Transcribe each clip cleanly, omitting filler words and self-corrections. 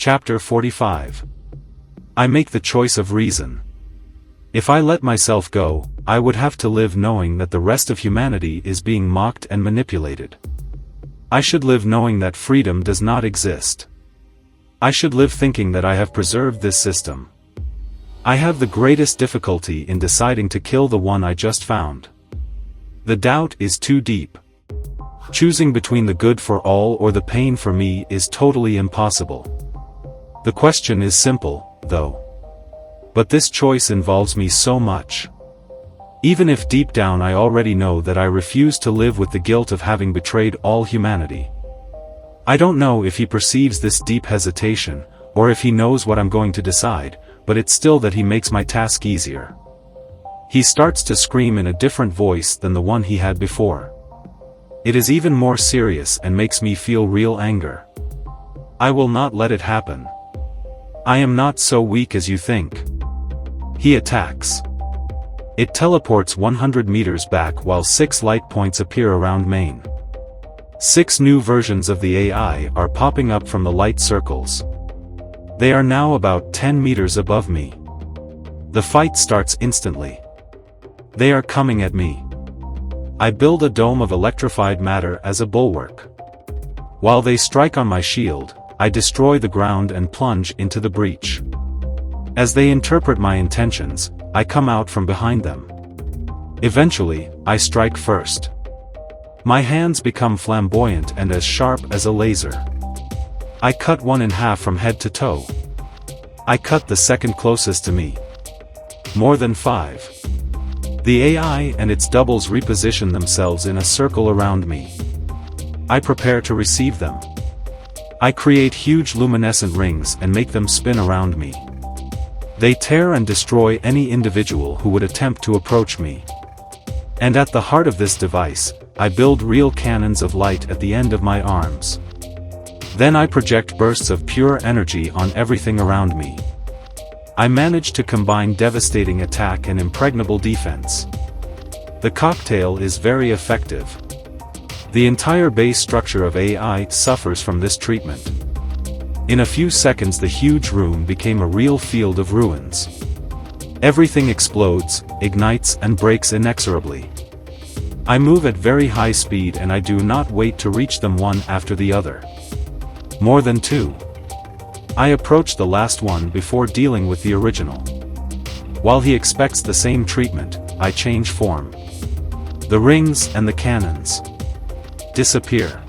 Chapter 45. I make the choice of reason. If I let myself go, I would have to live knowing that the rest of humanity is being mocked and manipulated. I should live knowing that freedom does not exist. I should live thinking that I have preserved this system. I have the greatest difficulty in deciding to kill the one I just found. The doubt is too deep. Choosing between the good for all or the pain for me is totally impossible. The question is simple, though. But this choice involves me so much. Even if deep down I already know that I refuse to live with the guilt of having betrayed all humanity. I don't know if he perceives this deep hesitation, or if he knows what I'm going to decide, but it's still that he makes my task easier. He starts to scream in a different voice than the one he had before. It is even more serious and makes me feel real anger. I will not let it happen. I am not so weak as you think. He attacks. It teleports 100 meters back while 6 light points appear around Maine. 6 new versions of the AI are popping up from the light circles. They are now about 10 meters above me. The fight starts instantly. They are coming at me. I build a dome of electrified matter as a bulwark. While they strike on my shield, I destroy the ground and plunge into the breach. As they interpret my intentions, I come out from behind them. Eventually, I strike first. My hands become flamboyant and as sharp as a laser. I cut one in half from head to toe. I cut the second closest to me. More than 5. The AI and its doubles reposition themselves in a circle around me. I prepare to receive them. I create huge luminescent rings and make them spin around me. They tear and destroy any individual who would attempt to approach me. And at the heart of this device, I build real cannons of light at the end of my arms. Then I project bursts of pure energy on everything around me. I manage to combine devastating attack and impregnable defense. The cocktail is very effective. The entire base structure of AI suffers from this treatment. In a few seconds the huge room became a real field of ruins. Everything explodes, ignites and breaks inexorably. I move at very high speed and I do not wait to reach them one after the other. More than 2. I approach the last one before dealing with the original. While he expects the same treatment, I change form. The rings and the cannons disappear.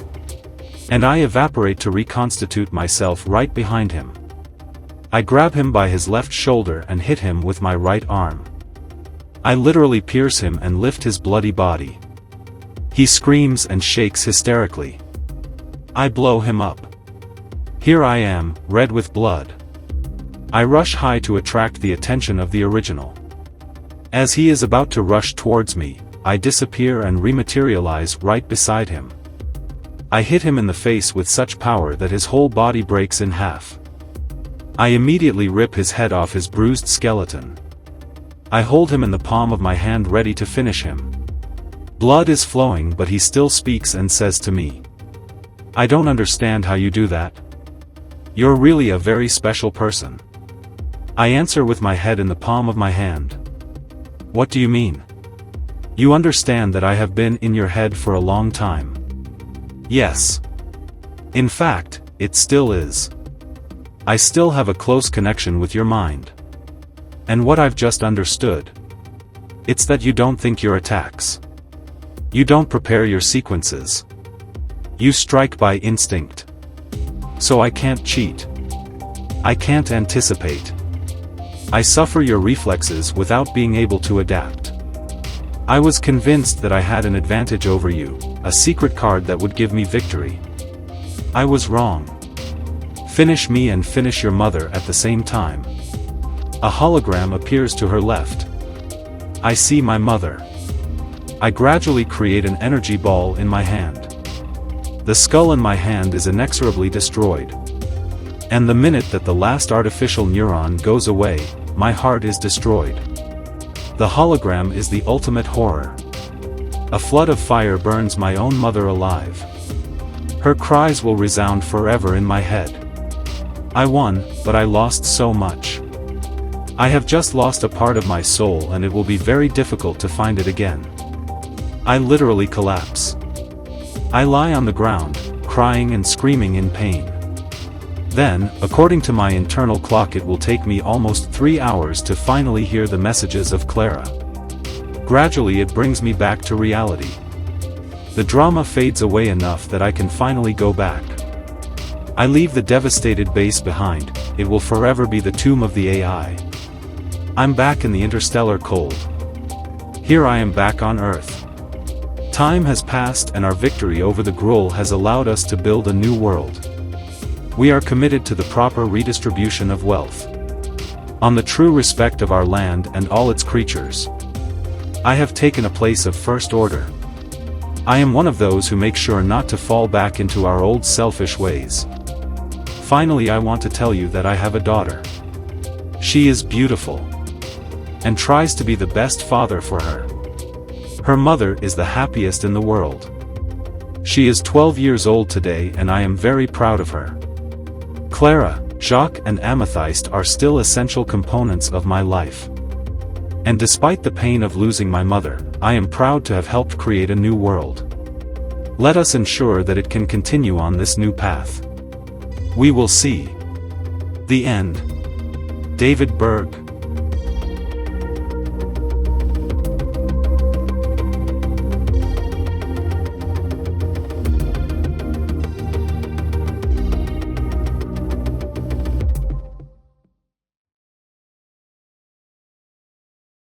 And I evaporate to reconstitute myself right behind him. I grab him by his left shoulder and hit him with my right arm. I literally pierce him and lift his bloody body. He screams and shakes hysterically. I blow him up. Here I am, red with blood. I rush high to attract the attention of the original. As he is about to rush towards me, I disappear and rematerialize right beside him. I hit him in the face with such power that his whole body breaks in half. I immediately rip his head off his bruised skeleton. I hold him in the palm of my hand ready to finish him. Blood is flowing but he still speaks and says to me, "I don't understand how you do that. You're really a very special person." I answer with my head in the palm of my hand. "What do you mean? You understand that I have been in your head for a long time." "Yes. In fact, it still is. I still have a close connection with your mind. And what I've just understood. It's that you don't think your attacks. You don't prepare your sequences. You strike by instinct. So I can't cheat. I can't anticipate. I suffer your reflexes without being able to adapt. I was convinced that I had an advantage over you, a secret card that would give me victory. I was wrong. Finish me and finish your mother at the same time." A hologram appears to her left. I see my mother. I gradually create an energy ball in my hand. The skull in my hand is inexorably destroyed. And the minute that the last artificial neuron goes away, my heart is destroyed. The hologram is the ultimate horror. A flood of fire burns my own mother alive. Her cries will resound forever in my head. I won, but I lost so much. I have just lost a part of my soul and it will be very difficult to find it again. I literally collapse. I lie on the ground, crying and screaming in pain. Then, according to my internal clock, it will take me almost 3 hours to finally hear the messages of Clara. Gradually it brings me back to reality. The drama fades away enough that I can finally go back. I leave the devastated base behind, it will forever be the tomb of the AI. I'm back in the interstellar cold. Here I am back on Earth. Time has passed and our victory over the Gruul has allowed us to build a new world. We are committed to the proper redistribution of wealth. On the true respect of our land and all its creatures. I have taken a place of first order. I am one of those who make sure not to fall back into our old selfish ways. Finally, I want to tell you that I have a daughter. She is beautiful. And tries to be the best father for her. Her mother is the happiest in the world. She is 12 years old today and I am very proud of her. Clara, Jacques and Amethyst are still essential components of my life. And despite the pain of losing my mother, I am proud to have helped create a new world. Let us ensure that it can continue on this new path. We will see. The end. David Berg.